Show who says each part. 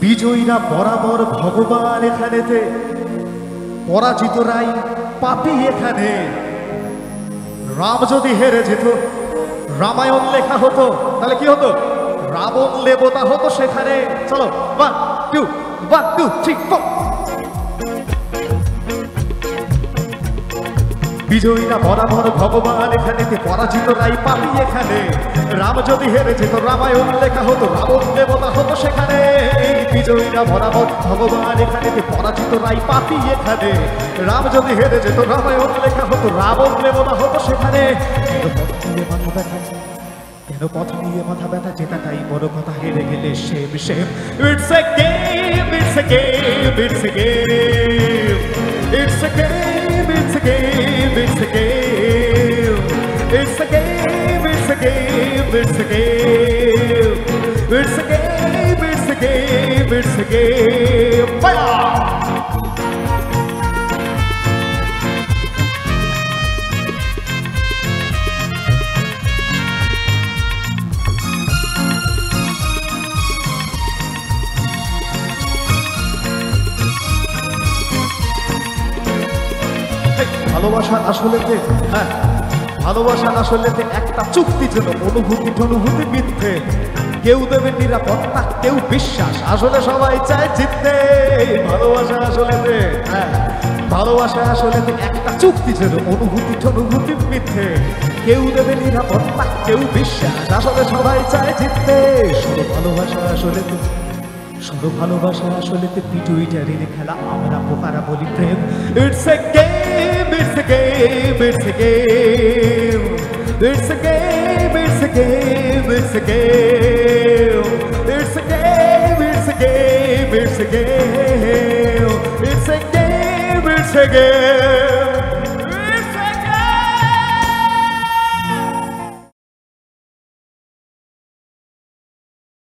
Speaker 1: বিজয়ীরা বরাবর ভগবান এখানেতে, পরাজিতরাই পাপী এখানে। রাম যদি হেরে যেত, রামায়ণ লেখা হতো, তাহলে কি হতো? রাবণ দেবতা হতো সেখানে। চলো 1 2 1 2 3 4। বিজয়ীরা বরাবর ভগবান এখানেতে, পরাজিতরাই পাপী এখানে। রাম যদি হেরে যেত, রামায়ণ লেখা হতো, রাবণ দেবতা হতো সেখানে। বিজয়ীরা বরাবর ভগবান এখানেতে, পরাজিতরাই পাপী এখানে। রাম যদি হেরে যেত, রামায়ণ লেখা হতো, রাবণ দেবতা হতো সেখানে। কেন পথ নিয়ে মাথা ব্যথা, জেতাটাই বড় কথা, হেরে গেলে same same. It's a game, it's a game, it's a game, it's a game, it's a game, it's a game, it's a game, it's a game, it's a game, it's a game, it's a game, it's a game. Fire! ভালোবাসা আসলেতে, হ্যাঁ, ভালোবাসা আসলেতে একটা চুক্তি ছিল, অনুভূতি টনুভূতি মিথ্যে। কেউ দেবে নিরাপত্তা, কেউ বিশ্বাস, আসলে সবাই চায় জিততে। ভালোবাসা আসলেতে, হ্যাঁ, ভালোবাসা আসলেতে একটা চুক্তি ছিল, অনুভূতি টনুভূতি মিথ্যে। কেউ দেবে নিরাপত্তা, কেউ বিশ্বাস, আসলে সবাই চায় জিততে। শুধু ভালোবাসা আসলেতে, শুধু ভালোবাসা আসলেতে পিটুইটারির খেলা, আমরা পোকারা বলি প্রেম। It's a game, it's a game, it's a game, it's a game, it's a game, it's a game, it's a game, it's a game, it's a game, it's a game, it's a game.